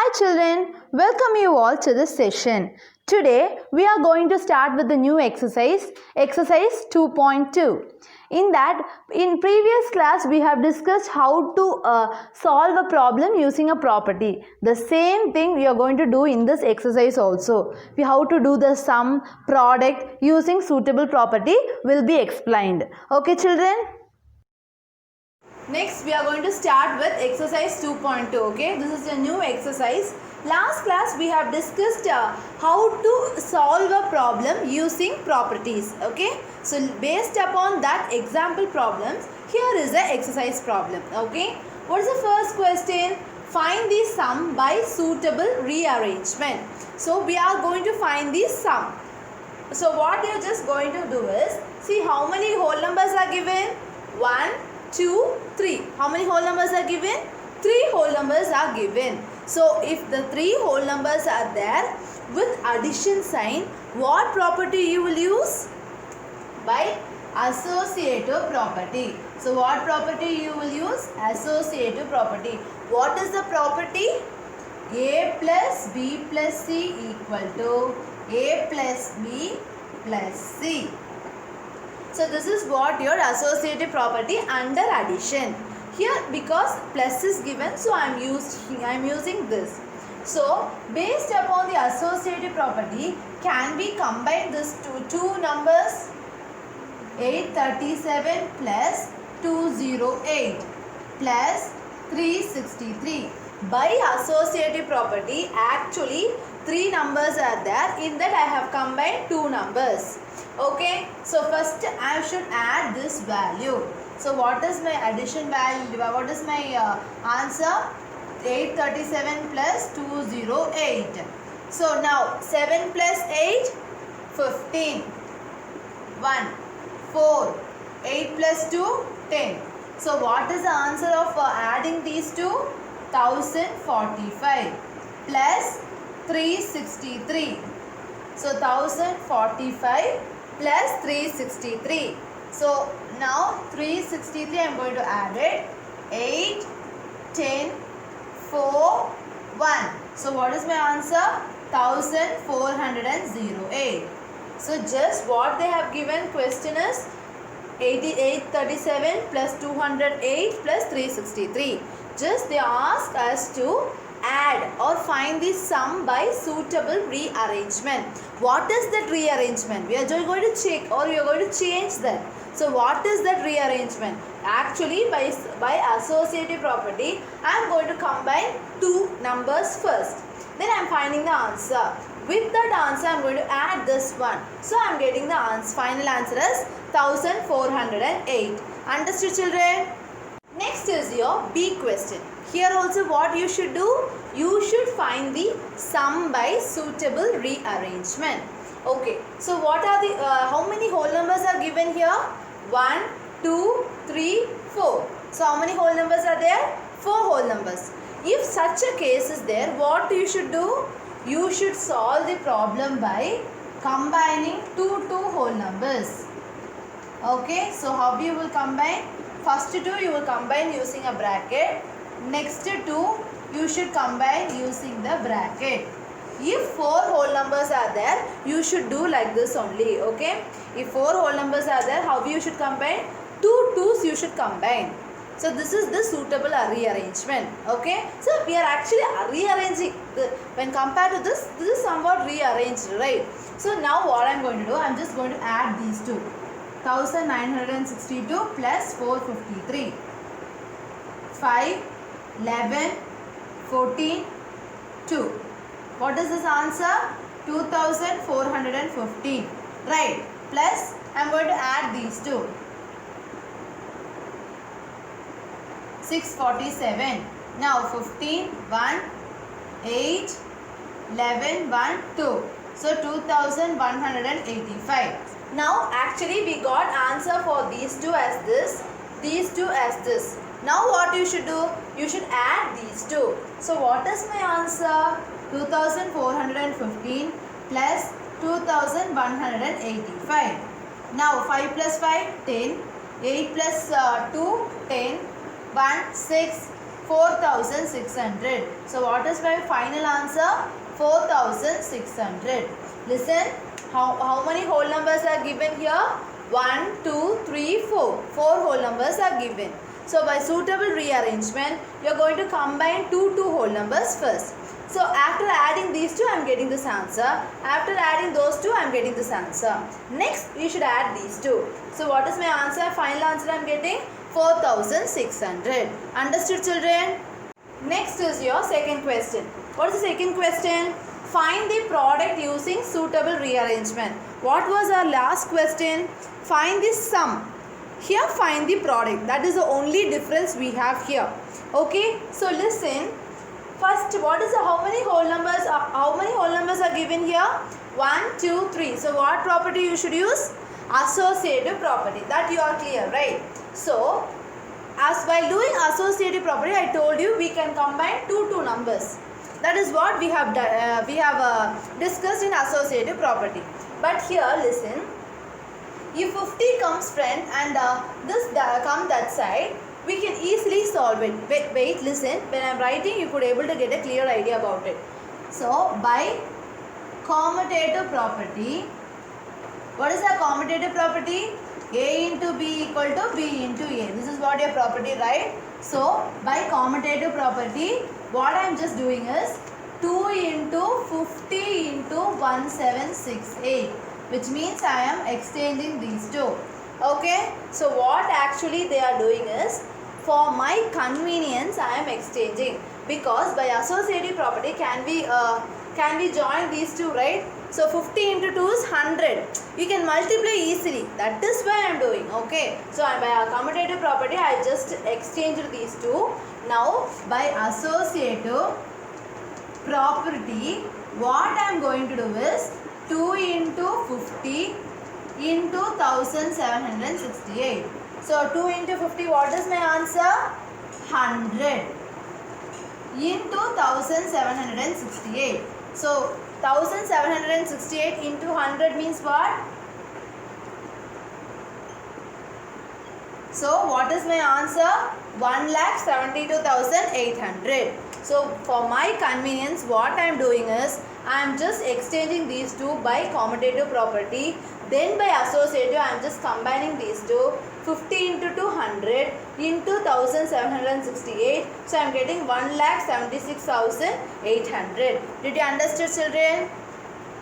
Hi children, welcome you all to this session. Today we are going to start with the new exercise 2.2. In previous class we have discussed how to solve a problem using a property. The same thing we are going to do in this exercise also. How to do the sum, product using suitable property will be explained. Okay children? Next we are going to start with exercise 2.2. Okay, this is a new exercise. Last class we have discussed how to solve a problem using properties. Okay, so based upon that example problems, here is the exercise problem. Okay, what is the first question? Find the sum by suitable rearrangement. So we are going to find the sum. So what you are just going to do is, see how many whole numbers are given? 1, 2, 3. How many whole numbers are given? 3 whole numbers are given. So if the 3 whole numbers are there, with addition sign, what property you will use? By associative property. So what property you will use? Associative property. What is the property? A plus B plus C equal to A plus B plus C. So this is what your associative property under addition. Here because plus is given, so I am using this. So based upon the associative property, can we combine this two numbers? 837 plus 208 plus 363. By associative property, actually 3 numbers are there. In that I have combined 2 numbers. Okay, so first I should add this value. So what is my addition value? What is my answer? 837 plus 208. So now 7 plus 8, 15. 1, 4. 8 plus 2, 10. So what is the answer of adding these two? 1045 plus 363. So 1045 plus 363. So now 363 I am going to add it. 8, 10, 4, 1. So what is my answer? 1408. So just what they have given question is 837 plus 208 plus 363. Just they ask us to add or find the sum by suitable rearrangement. What is that rearrangement? We are just going to check or we are going to change that. So what is that rearrangement? Actually by associative property, I am going to combine 2 numbers first. Then I am finding the answer. With that answer I am going to add this one. So I am getting the answer. Final answer is 1408. Understood children? Next is your B question. Here also what you should do? You should find the sum by suitable rearrangement. Okay. So what are the, how many whole numbers are given here? 1, 2, 3, 4. So how many whole numbers are there? 4 whole numbers. If such a case is there, what you should do? You should solve the problem by combining two whole numbers. Okay. So how you will combine? First 2 you will combine using a bracket. Next 2 you should combine using the bracket. If 4 whole numbers are there, you should do like this only. Okay. If 4 whole numbers are there, how you should combine? 2 2's you should combine. So this is the suitable rearrangement. Okay. So we are actually rearranging. When compared to this is somewhat rearranged, right? So now what I am going to do? I am just going to add these two. 1962 plus 453. 5, 11, 14, 2. What is this answer? 2415. Right. Plus I am going to add these two. 647. Now 15, 1, 8, 11, 1, 2. So 2185. Now actually we got answer for these two as this, these two as this. Now what you should do? You should add these two. So what is my answer? 2415 plus 2185. Now 5 plus 5, 10. 8 plus 2, 10. 1, 6, 4,600. So what is my final answer? 4,600. Listen, how many whole numbers are given here? 1, 2, 3, 4. 4 whole numbers are given. So by suitable rearrangement, you are going to combine two whole numbers first. So after adding these two, I am getting this answer. After adding those two, I am getting this answer. Next, you should add these two. So what is my answer? Final answer I am getting 4,600. Understood, children? Next is your second question. What is the second question? Find the product using suitable rearrangement. What was our last question? Find the sum. Here find the product. That is the only difference we have here. Okay, so listen. First, what is how many whole numbers are given here? 1, 2, 3. So what property you should use? Associative property. That you are clear, right? So as while doing associative property, I told you we can combine two numbers. That is what we have discussed in associative property. But here listen, if 50 comes front and this come that side, we can easily solve it. Wait, listen. When I am writing, you could able to get a clear idea about it. So by commutative property, what is the commutative property? A into B equal to B into A. This is what your property, right? So by commutative property, what I am just doing is 2 into 50 into 1768, which means I am exchanging these two. Okay, so what actually they are doing is, for my convenience I am exchanging, because by associative property can we join these two, right? So 50 into 2 is 100. You can multiply easily. That is why I am doing. Okay, so by commutative property I just exchanged these two. Now by associative property, what I am going to do is 2 into 50 into 1768. So 2 into 50, what is my answer? 100 into 1768. So 1768 into 100 means what? So what is my answer? 1,72,800. So for my convenience, what I am doing is, I am just exchanging these two by commutative property. Then by associative, I am just combining these two. 50 into 200 into 1768. So I am getting 1,76,800. Did you understand, children?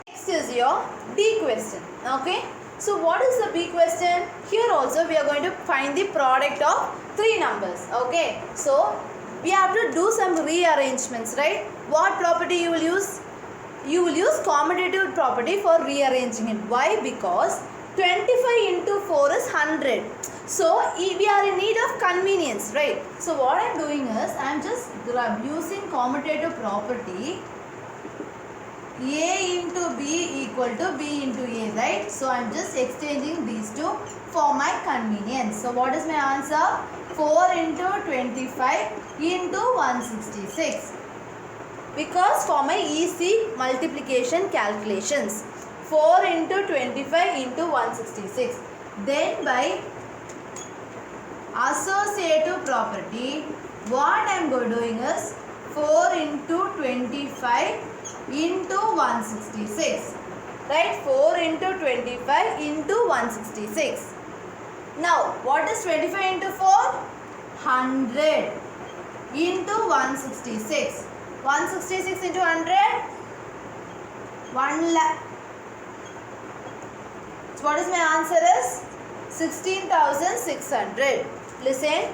Next is your B question. Okay. So what is the B question? Here also we are going to find the product of three numbers. Okay. So we have to do some rearrangements, right? What property you will use? You will use commutative property for rearranging it. Why? Because 25 into 4 is 100. So we are in need of convenience, right? So what I am doing is, I am just using commutative property. A into B equal to B into A, right? So I am just exchanging these two for my convenience. So what is my answer? 4 into 25 into 166. Because for my easy multiplication calculations, 4 into 25 into 166. Then by associative property, what I am doing is 4 into 25 into 166. Right? 4 into 25 into 166. Now, what is 25 into 4? 100 into 166. 166 into 100? 1 lakh. So what is my answer is? 16,600. Listen,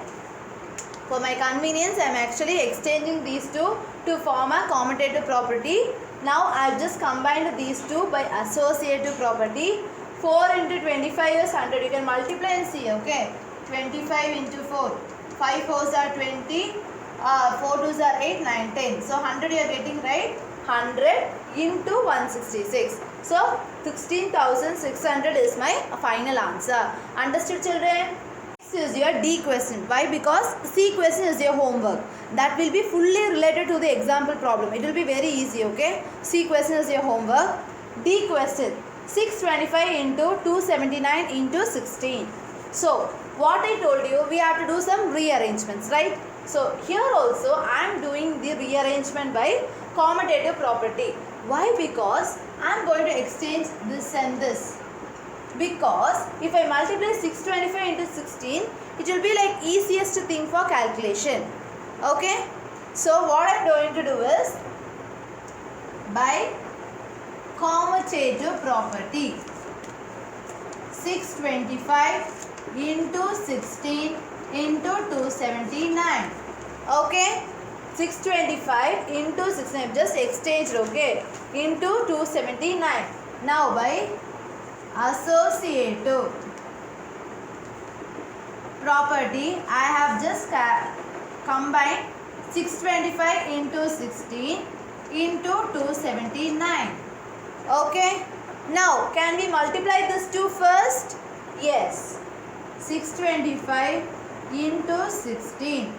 for my convenience, I am actually exchanging these two to form a commutative property. Now I have just combined these two by associative property. 4 into 25 is 100. You can multiply and see, okay? 25 into 4. 5 4s are 20. 4 2s are 8, 9, 10. So 100 you are getting, right? 100 into 166. So 16,600 is my final answer. Understood, children? Next is your D question. Why? Because C question is your homework. That will be fully related to the example problem. It will be very easy, okay? C question is your homework. D question. 625 into 279 into 16. So what I told you, we have to do some rearrangements, right? So here also I am doing the rearrangement by commutative property. Why? Because I am going to exchange this and this. Because if I multiply 625 into 16, it will be like easiest thing for calculation. Okay. So what I am going to do is by commutative property, 625 into 16 into 279. Okay. 625 into 16, just exchanged, okay, into 279. Now by associative property, I have just combined 625 into 16 into 279. Okay. Now can we multiply this 2 first? Yes. 625 into 16.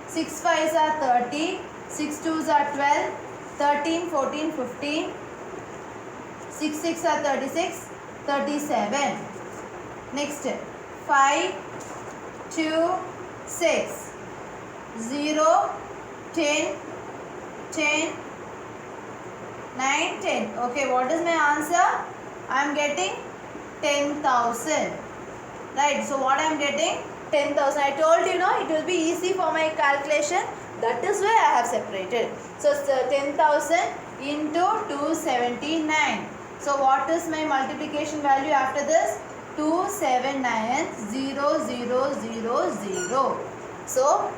6 5s are 30, 6 2s are 12, 13, 14, 15, 6 6 are 36, 37. Next, 5, 2, 6, 0, 10, 10, 9, 10. Okay, what is my answer? I am getting 10,000. Right, so what I am getting? 10,000. I told you, no, it will be easy for my calculation. That is why I have separated. So 10,000 into 279. So what is my multiplication value after this? 279,000. So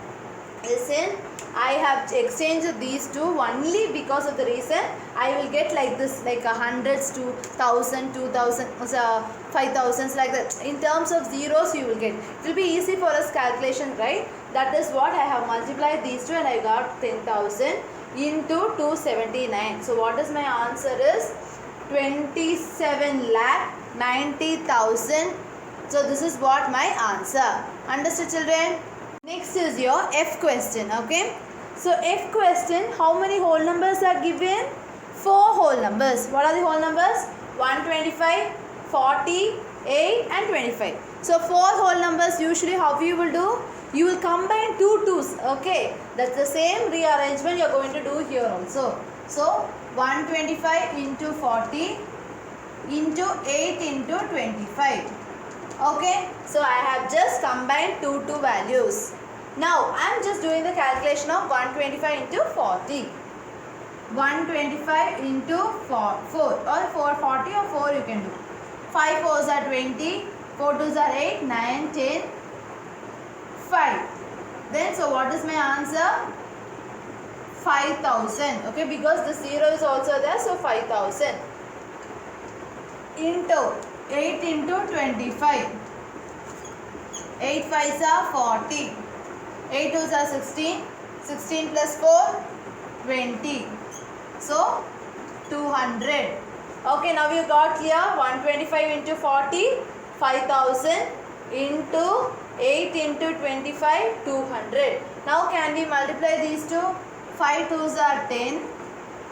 listen, I have exchanged these two only because of the reason I will get like this, like hundreds to 1,000, 2,000, 5,000 like that. In terms of zeros you will get. It will be easy for us calculation, right? That is what I have multiplied these two and I got 10,000 into 279. So what is my answer is 27,90,000. So this is what my answer. Understood, children? Next is your F question. Okay. So F question, how many whole numbers are given? 4 whole numbers. What are the whole numbers? 125, 40, 8 and 25. So 4 whole numbers, usually how you will do? You will combine 2 2's. Okay. That's the same rearrangement you are going to do here also. So 125 into 40 into 8 into 25. Okay. So I have just combined 2 values. Now I am just doing the calculation of 125 into 40. 125 into 4 or 440 or 4 you can do. 5 4s are 20, 4 2s are 8, 9, 10, 5. Then so what is my answer? 5,000. Okay, because the 0 is also there, so 5,000 into 8 into 25. 8 5s are 40. 8 2s are 16. 16 plus 4, 20. So 200. Okay, now you got here 125 into 40, 5,000 into 8 into 25, 200. Now can we multiply these two? 5 2s are 10.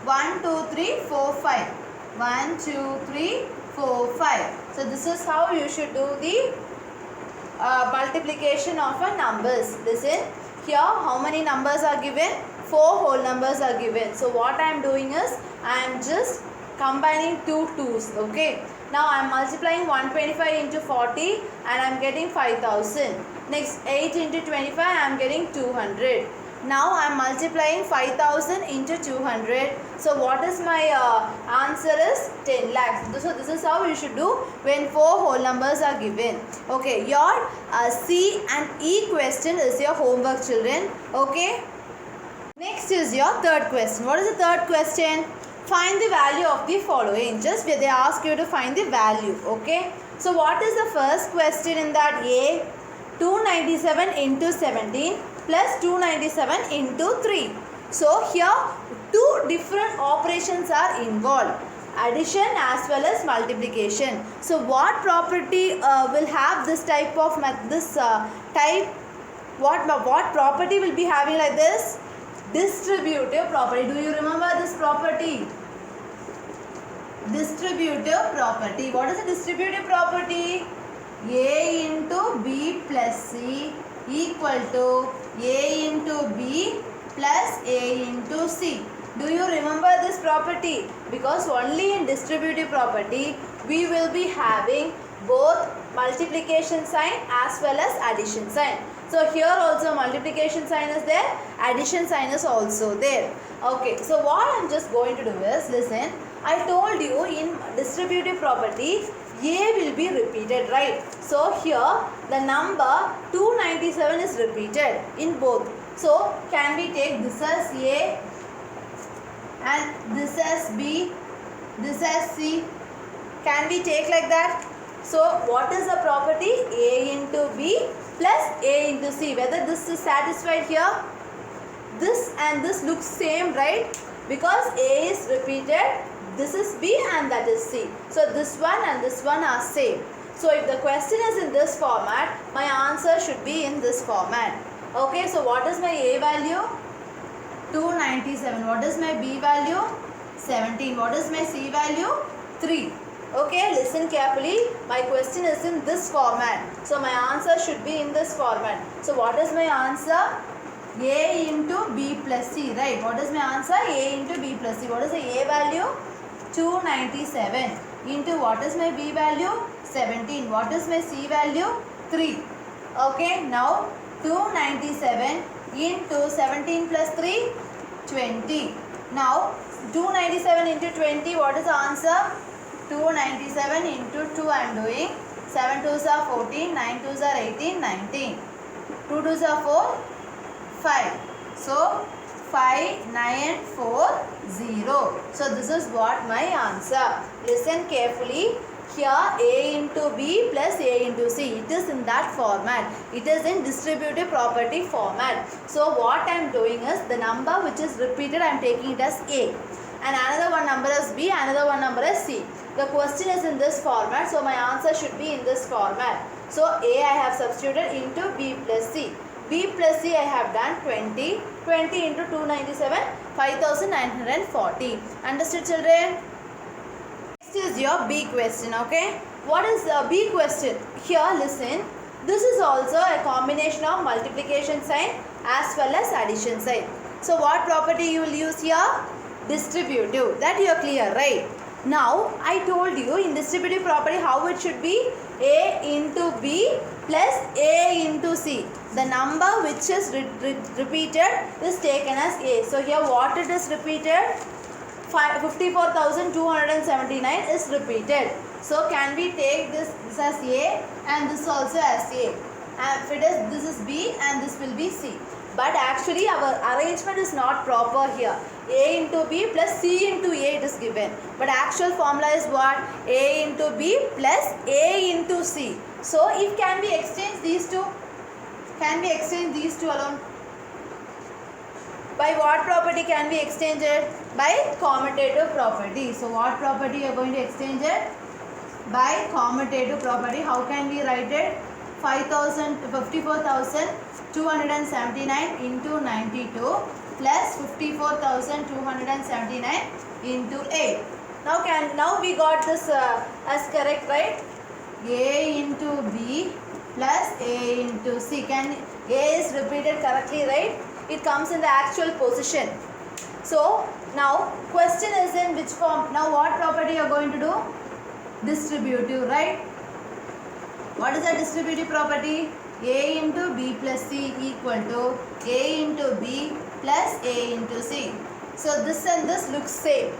1 2 3 4 5. 1 2 3 4 5. So this is how you should do the multiplication of a numbers. Listen, here how many numbers are given? 4 whole numbers are given. So what I am doing is I am just combining 2 2's. Okay. Now I am multiplying 125 into 40 and I am getting 5,000. Next 8 into 25 I am getting 200. Now I am multiplying 5,000 into 200. So what is my answer is 10 lakhs. So this is how you should do when 4 whole numbers are given. Okay, your C and E question is your homework, children. Okay. Next is your third question. What is the third question? Find the value of the following. Just they ask you to find the value. Okay. So what is the first question in that? A, 297 into 17 plus 297 into 3. So here two different operations are involved. Addition as well as multiplication. So what property will have this type of what property will be having like this? Distributive property. Do you remember this property? Distributive property. What is a distributive property? A into B plus C equal to A into B plus A into C. Do you remember this property? Because only in distributive property we will be having both multiplication sign as well as addition sign. So here also multiplication sign is there, addition sign is also there. Okay, so what I am just going to do is, listen, I told you in distributive property A will be repeated, right? So here the number 297 is repeated in both. So can we take this as A and this as B, this as C? Can we take like that? So what is the property? A into B plus A into C. Whether this is satisfied here? This and this looks same, right? Because A is repeated, this is B and that is C. So this one and this one are same. So if the question is in this format, my answer should be in this format. Okay, so what is my A value? 297. What is my B value? 17. What is my C value? 3. Okay, listen carefully. My question is in this format. So my answer should be in this format. So what is my answer? A into B plus C, right? What is my answer? A into B plus C. What is the A value? 297 into what is my B value? 17. What is my C value? 3. Okay, now 297 into 17 plus 3, 20. Now 297 into 20, what is the answer? 297 into 2 I am doing. 7 2s are 14, 9 2s are 18, 19. 2 2s are 4, 5. So 5, 9, 4, 0. So this is what my answer. Listen carefully. Here A into B plus A into C. It is in that format. It is in distributive property format. So what I am doing is, the number which is repeated I am taking it as A. And another one number is B, another one number is C. The question is in this format. So my answer should be in this format. So A I have substituted into B plus C. B plus C I have done 20. 20 into 297, 5940. Understood, children? Next is your B question, okay? What is the B question? Here, listen. This is also a combination of multiplication sign as well as addition sign. So, what property you will use here? Distributive. That you are clear, right? Now, I told you in distributive property how it should be. A into B plus A into C. The number which is repeated is taken as A. So here what it is repeated? 54,279 is repeated. So can we take this as A and this also as A? And if it is, this is B and this will be C. But actually our arrangement is not proper here. A into B plus C into A it is given. But actual formula is what? A into B plus A into C. So if can we exchange these two? Can we exchange these two alone? By what property can we exchange it? By commutative property. So what property you are going to exchange it? By commutative property. How can we write it? 54,279 into 92 plus 54,279 into 8. Now we got this as correct, right? A into B plus A into C. A is repeated correctly, right? It comes in the actual position. So now question is in which form? Now what property you are going to do? Distributive, right? What is the distributive property? A into B plus C equal to A into B plus A into C. So this and this looks same.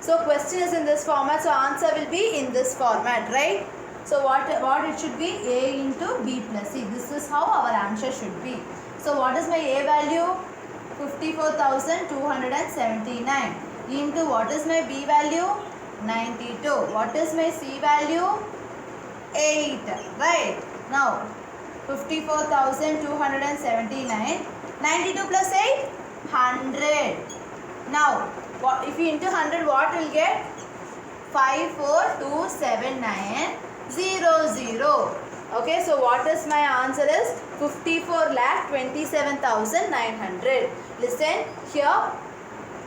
So question is in this format. So answer will be in this format, right? So what it should be? A into B plus C. This is how our answer should be. So what is my A value? 54,279 into what is my B value? 92. What is my C value? 8. Right. Now 54,279. 92 plus 8? 100. Now if you into 100, what will get? 5427900. Okay, so what is my answer is 54,27,900. Listen here,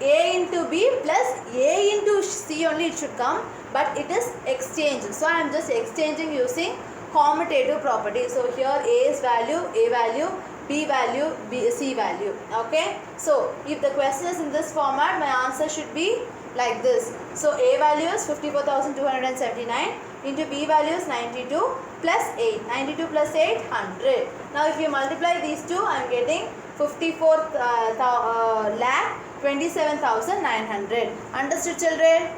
A into B plus A into C only it should come, but it is exchanged. So I am just exchanging using commutative property. So here A value B value, C value. Okay. So if the question is in this format, my answer should be like this. So A value is 54,279 into B value is 92 plus 8. 92 plus 8, 100. Now if you multiply these two, I am getting 54 lakh 27,900. Understood, children?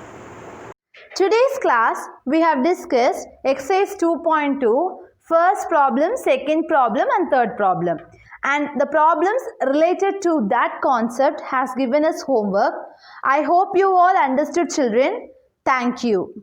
Today's class we have discussed exercise 2.2, first problem, second problem and third problem. And the problems related to that concept has given us homework. I hope you all understood, children. Thank you.